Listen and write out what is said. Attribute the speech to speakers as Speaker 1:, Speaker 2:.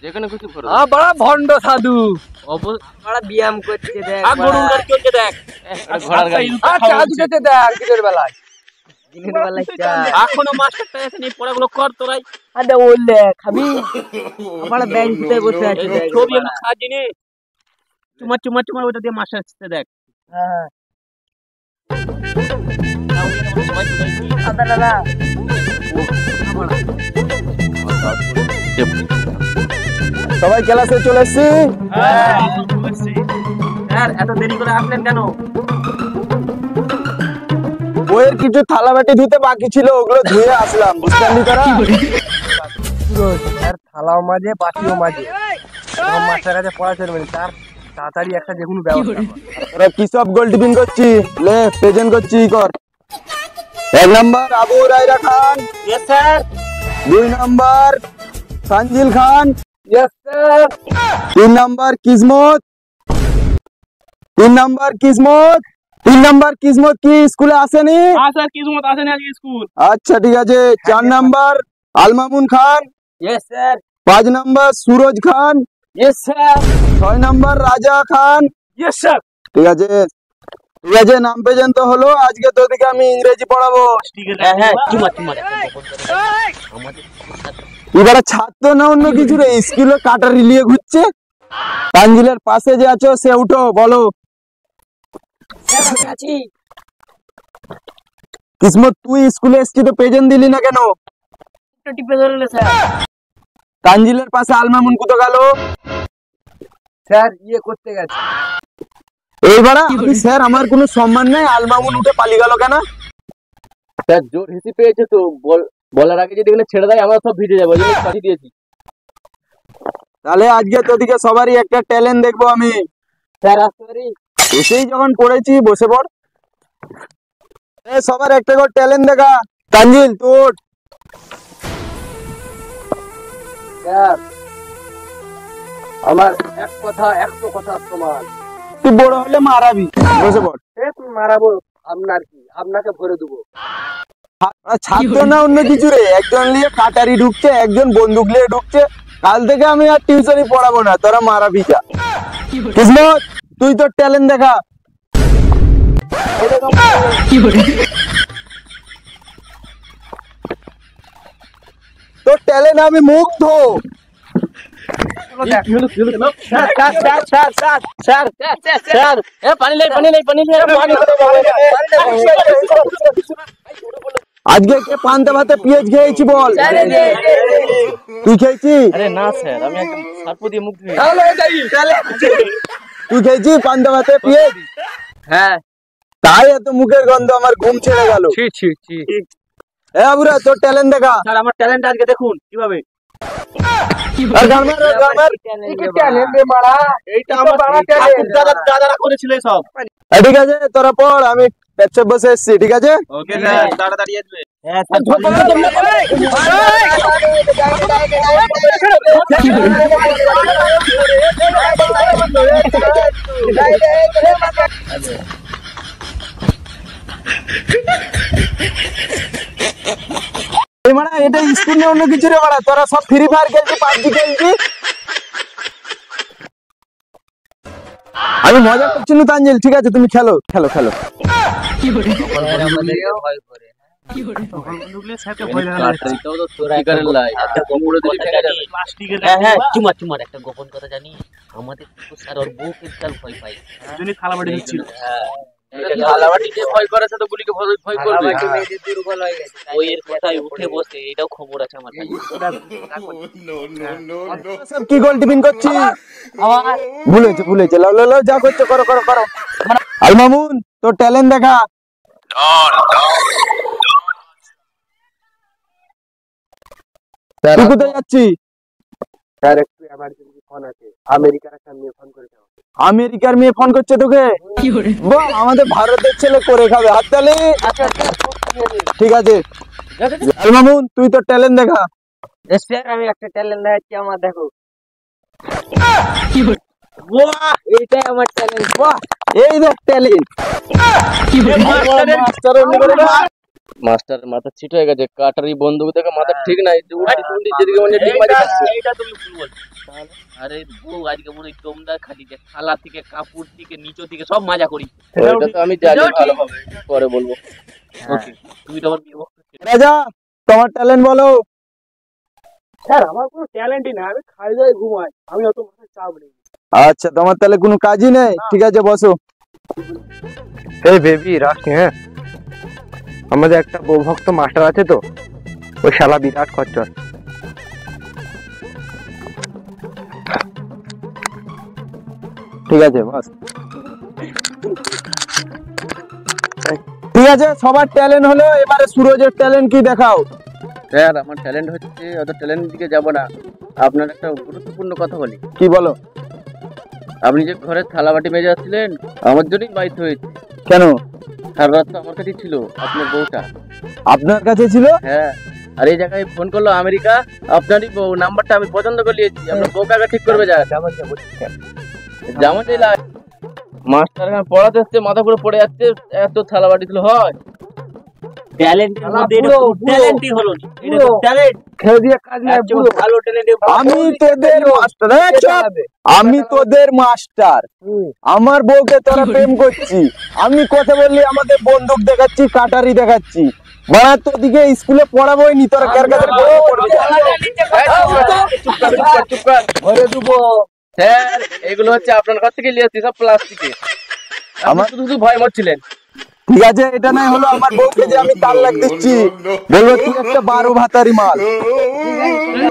Speaker 1: যেখানে খুশি বড় ভন্ড সাধু ব্যায়াম করছে দেখ ঘোড়ার গাড়ি দেখ দিনের বেলায় এখনো মাস্টারটা এসে পড়াগুলো কর তোরাই আরে বললে খাবি আমার ব্যাংকে বসে আছে ছবি আমি সাজিনি চুমা ওটা দিয়ে মাস্টার আসছে দেখ হ্যাঁ দাদা
Speaker 2: সবাই ক্লাসে চলে এসেছি।
Speaker 1: স্যার এত দেরি করে আসলেন কেন?
Speaker 2: বইয়ের কিছু থালা বাটি ধুতে বাকি ছিল, ওগুলো ধুয়ে আসলাম। বুঝলেন তোরা?
Speaker 1: স্যার থালাও মাঝে বাটিও মাঝে মাস্টার কাছে পড়া চলবে না, তার তাড়াতাড়ি একটা যে কোনো ব্যবস্থা।
Speaker 2: তোরা কি সব গোল টিফিন করছি? লে প্রেজেন্ট করছি কর। 1 number Abu Rayra Khan.
Speaker 1: Yes sir.
Speaker 2: 2 number Tanjil Khan.
Speaker 1: Yes sir.
Speaker 2: 3 number Kismat. 3 number Kismat কি স্কুলে আসেনি?
Speaker 1: হ্যাঁ স্যার কিসমত আসেনি আজকে স্কুল।
Speaker 2: আচ্ছা ঠিক আছে। 4 number Almamun Khan.
Speaker 1: Yes sir.
Speaker 2: 5 number Suraj Khan.
Speaker 1: Yes sir.
Speaker 2: 6 number Raja Khan.
Speaker 1: Yes sir.
Speaker 2: ঠিক আছে নাম পেজেন্ট তো হলো। আজকে তোদেরকে আমি ইংরেজি পড়াবো।
Speaker 1: হ্যাঁ চুমা
Speaker 2: এবারে ছাত্র না অন্য কিছু রে, স্কুলে কাটারি নিয়ে ঘুরছে। তানজিলের পাশে যে আছো সে উঠো, বলো। কিসমত তুই স্কুলে এসেছি তো প্রেজেন্ট দিলি না কেন?
Speaker 1: টিপে ধরলে স্যার।
Speaker 2: তানজিলের পাশে আলমামুন কোথা গেল?
Speaker 1: স্যার করতে গেছে।
Speaker 2: এইবারে আমি স্যার আমার কোনো সম্মান নেই, আলমামুন উঠে পালিয়ে গেল কেন?
Speaker 1: স্যার জোর হিসি পেয়েছে তো, বলার আগে যদি এখানে ছেড়ে দেয় আমরা সব ভিজে যাবো, এই জন্য পাঠিয়ে দিয়েছি।
Speaker 2: তাহলে আজকে তোদিকে সবারই একটা ট্যালেন্ট দেখবো আমি।
Speaker 1: স্যার আসতে পারি?
Speaker 2: এসেই যখন পড়েছি বসে পড়। সবার একটা করে ট্যালেন্ট দেখা। তানজিল তোর।
Speaker 1: স্যার আমার একশো কথা তোমার।
Speaker 2: তুই বড় হলে মারাবি, বসে পড়।
Speaker 1: তুমি মারাবো আপনার কি, আপনাকে ভরে দেবো।
Speaker 2: ছাত্র না অন্য কিছু রে, একজন নিয়ে কাটারি ঢুকছে, একজন বন্দুক নিয়ে ঢুকছে। কাল থেকে আমি আর টিউশনই পড়াবো না, তোরা মারাবি যা। কিসমত তুই তোর ট্যালেন্ট দেখা। তোর ট্যালেন্ট আমি মুগ্ধ। আজকে কে পান্তা ভাতে পেঁয়াজ খেয়েছি বল? তুই খেয়েছিস?
Speaker 1: আরে না স্যার, আমি একদম সার্প দিয়ে মুখ ধুয়ে।
Speaker 2: তুই খেয়েছিস পান্তা ভাতে পেঁয়াজ?
Speaker 1: হ্যাঁ।
Speaker 2: তাই এত মুখের গন্ধ, আমার ঘুম ছেড়ে গেল। আবুরা তোর ট্যালেন্ট দেখা।
Speaker 1: স্যার আমার ট্যালেন্ট আজকে দেখুন কিভাবে। দাদারা করেছিল সব।
Speaker 2: ঠিক আছে তোরা পড়, আমি পেছনে বসে এসছি। ঠিক আছে
Speaker 1: ওকে স্যার, তাড়াতাড়ি আসবে।
Speaker 2: এটা স্কুল নিয়ে অন্য কিছু রে বাড়া, তোরা সব ফ্রি ফায়ার খেলছি, পাবজি খেলছি। আমি মজা করছি না তানজিল, ঠিক আছে তুমি খেলো।
Speaker 1: চুমার একটা গোপন কথা জানি, আমাদের স্যার ওর বউ কিন্তু ভয় পাই, থালা বাড়ি দিচ্ছিল। ভয় করেছে তো গুলিকে ভয় করবে। বইয়ের কথায় উঠে বসে, এটাও খবর আছে আমার কাছে।
Speaker 2: কি গোল টিফিন করছি? ভুলেছে যা করছো করো। আলমামুন তোর ট্যালেন্ট দেখা। তুই কোথায় যাচ্ছিস?
Speaker 1: স্যার একটু এমার্জেন্সি ফোন আছে, আমেরিকার একটা মেয়ে ফোন করেছে।
Speaker 2: আমেরিকার মেয়ে ফোন করছে তোকে? বাহ, আমাদের ভারতের ছেলে করে খাবে, হাততালি। ঠিক আছে আলমামুন তুই তোর ট্যালেন্ট দেখা।
Speaker 1: স্যার আমি একটা ট্যালেন্ট দেখাচ্ছি, আমার দেখো। এইটাই আমার ট্যালেন্ট।
Speaker 2: এই দেখ ট্যালেন্ট।
Speaker 1: মাস্টার মাথা ছিট হয়ে গেছে, কাটারি বন্দুক দেখে মাথা ঠিক নাই, উল্টি টুল্টি যেদিকে মানে ঠিক মারি খাচ্ছে।
Speaker 3: এইটা তুমি ভুল বলছো। আরে বউ আজকে মনে হয় তোমরা খাটিতে থালা থেকে কাপড় থেকে নিচে থেকে সব মাজা করি।
Speaker 1: ওইটা তো আমি জানি ভালো হবে, পরে বলবো।
Speaker 3: ওকে, তুমি তো আমার বিয়ে করতে।
Speaker 2: রাজা তোমার ট্যালেন্ট বলো।
Speaker 4: স্যার আমার কোনো ট্যালেন্টই নাই, আমি খাই দাই ঘুমাই, আমি অত মাথায় চাপ নেই।
Speaker 2: আচ্ছা তোমার তাহলে কোনো কাজই নেই, ঠিক আছে বসো।
Speaker 5: এই বেবি রাখি, হ্যাঁ আমাদের একটা বউভক্ত মাস্টার আছে তো, ওই শালা বিরাট খচ্চর।
Speaker 2: ঠিক আছে বস। ঠিক আছে সবার ট্যালেন্ট হলো, এবারে সুরজের ট্যালেন্ট কি দেখাও।
Speaker 1: স্যার আমার ট্যালেন্ট হচ্ছে, অত ট্যালেন্ট দিকে যাব না, আপনার একটা গুরুত্বপূর্ণ কথা বলি।
Speaker 2: কি বলো?
Speaker 1: আপনি যে ঘরে থালা বাটি মেজে আসছিলেন, আমার জন্যই বাধ্য হয়েছে।
Speaker 2: কেন?
Speaker 1: সারা রাত তো আমার কাছেই ছিল আপনার বউটা।
Speaker 2: আপনার কাছে ছিল?
Speaker 1: হ্যাঁ, আর এই জায়গায় ফোন করলো আমেরিকা, আপনারই বউ, নাম্বারটা আমি পছন্দ করে নিয়েছি। আপনার বউকে আগে ঠিক করবে, যা যেমন চাইলে। মাস্টার এখানে পড়াতে আসছে, মাথা করে পড়ে যাচ্ছে, এত থালা বাটি দিলে হয়?
Speaker 3: ট্যালেন্টের মধ্যে এটা ট্যালেন্টই হলো না, এটা তো ট্যালেন্ট।
Speaker 5: খেয়ে দিয়ে কাজ নাই, পুরো
Speaker 3: ভালো ট্যালেন্ট।
Speaker 2: আমি তোদের মাস্টার, আমি তোদের মাস্টার। আমার বউকে তোরা প্রেম করছি, আমি কথা বললি আমাদের বন্দুক দেখাচ্ছি, কাটারি দেখাচ্ছি। বাড়া তোদিকে স্কুলে পড়াবোই নি, তোরা কার কাছে বউ পড়বি?
Speaker 1: চুপ কর।
Speaker 3: ঘরে দেবো।
Speaker 1: স্যার এগুলো হচ্ছে আপনার কাছ থেকে নিয়ে আসছি, সব প্লাস্টিকে। আমার শুধু শুধু ভয় মরছিলেন।
Speaker 2: ঠিক আছে, এটা নাই হলো আমার বউকে যে আমি তার লাগ দিচ্ছি, বলবো তুই একটা 12 ভাতারি মাল।